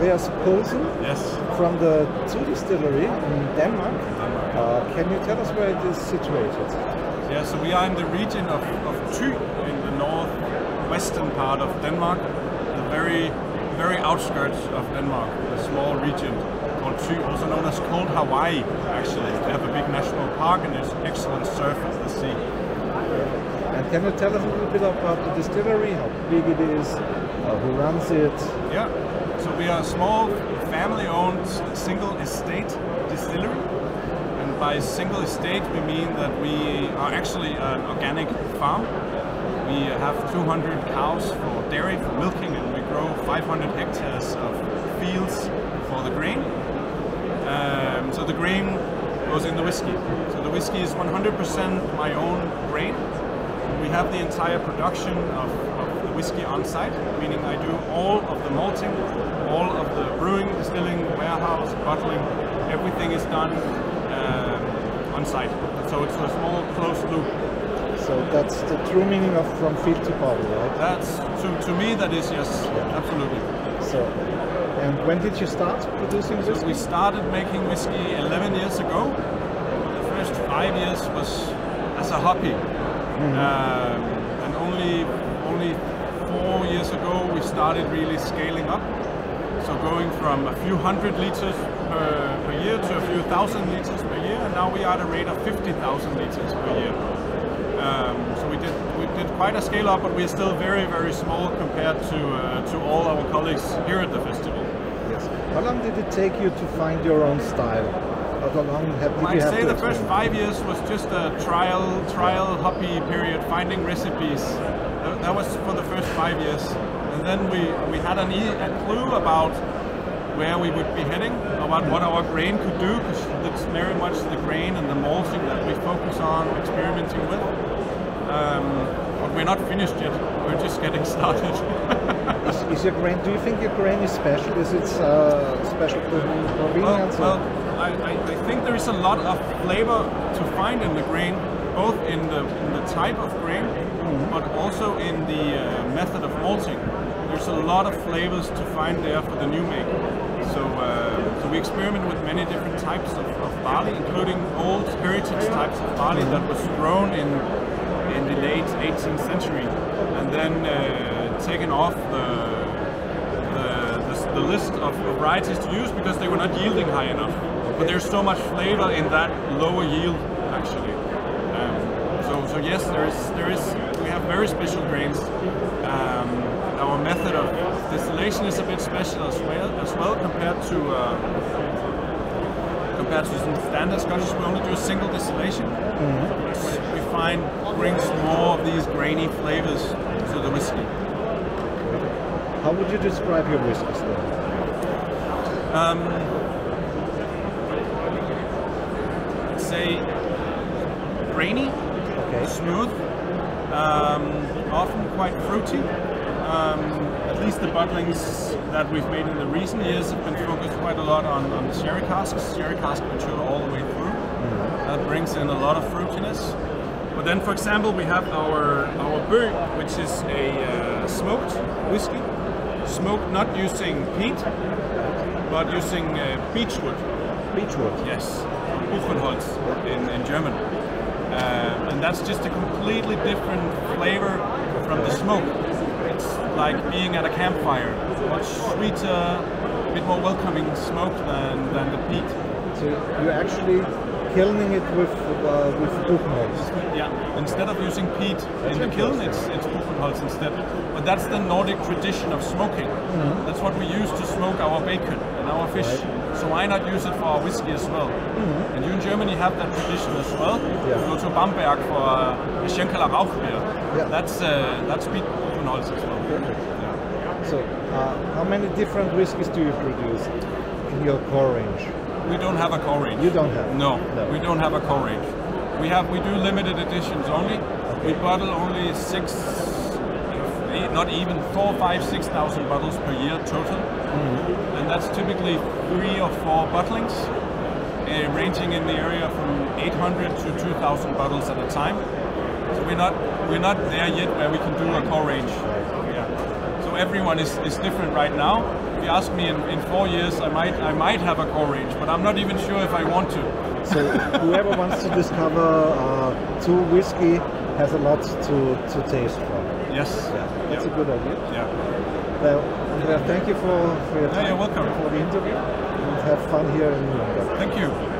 Andreas Poulsen. Yes. From the Distillery in Denmark. Can you tell us where it is situated? Yeah, so we are in the region of Thy in the northwestern part of Denmark, the very outskirts of Denmark, a small region called Thy, also known as Cold Hawaii, actually. They have a big national park and there's excellent surf at the sea. And can you tell us a little bit about the distillery, how big it is, who runs it? Yeah, so we are a small family-owned single estate distillery. And by single estate we mean that we are actually an organic farm. We have 200 cows for dairy, for milking, and we grow 500 hectares of fields for the grain. So the grain goes in the whiskey. So the whiskey is 100% my own grain. We have the entire production of the whiskey on site, meaning I do all of the malting, all of the brewing, distilling, warehouse, bottling, everything is done on site. So it's a small closed loop. So that's the true meaning of from field to bottle, right? That's, to me that is, yes, absolutely. So, and when did you start producing whiskey? So we started making whiskey 11 years ago. The first 5 years was as a hobby. And only 4 years ago we started really scaling up. So going from a few hundred liters per year to a few thousand liters per year, and now we are at a rate of 50,000 liters per year. So we did quite a scale up, but we are still very small compared to all our colleagues here at the festival. Yes. How long did it take you to find your own style? How long did you have to I'd say the first 5 years was just a trial hobby period, finding recipes. That was for the first 5 years. And then we had a clue about where we would be heading, about what our grain could do, because it's very much the grain and the malting that we focus on experimenting with. But we're not finished yet. We're just getting started. Is your grain? Do you think your grain is special? Is it special convenience? Well, I think there is a lot of flavor to find in the grain, both in the type of grain, but also in the method of malting. There's a lot of flavors to find there for the new make. So we experiment with many different types of barley, including old heritage types of barley that was grown in the late 18th century, and then taken off the list of varieties to use because they were not yielding high enough. But there's so much flavor in that lower yield, actually. So yes, we have very special grains. Our method of distillation is a bit special as well compared to some standard Scottish. We only do a single distillation. We find brings more of these grainy flavors to the whiskey. How would you describe your whiskeys then? I'd say grainy, smooth, often quite fruity. At least the bottlings that we've made in the recent years have been focused quite a lot on the sherry casks. Sherry cask mature all the way through. That brings in a lot of fruitiness. But then, for example, we have our Bøg, which is a smoked whiskey. Smoked not using peat, but using beechwood. Beechwood? Yes, Buchenholz in German. And that's just a completely different flavor from the smoke. It's like being at a campfire, much sweeter, a bit more welcoming smoke than the peat. So you're actually kilning it with Buchenholz? Yeah, instead of using peat in the kiln, it's Buchenholz instead. But that's the Nordic tradition of smoking. That's what we use to smoke our bacon and our fish. So why not use it for our whiskey as well? And you in Germany have that tradition as well. You go to Bamberg for a Schenkeler Rauchbier. That's peat Buchenholz as well. So how many different whiskies do you produce in your core range? We don't have a core range. You don't have? No, we don't have a core range. We do limited editions only. We bottle only 4, 5, 6,000 bottles per year total. And that's typically 3 or 4 bottlings, ranging in the area from 800 to 2,000 bottles at a time. So we're not there yet where we can do a core range. Yeah. So everyone is different right now. If you ask me in 4 years, I might have a core range, but I'm not even sure if I want to. So whoever wants to discover to whiskey has a lot to taste from. Yes. Yeah, that's a good idea. Yeah. Well, Andreas, thank you for your time. You're welcome. For the interview. And have fun here in Nuremberg. Thank you.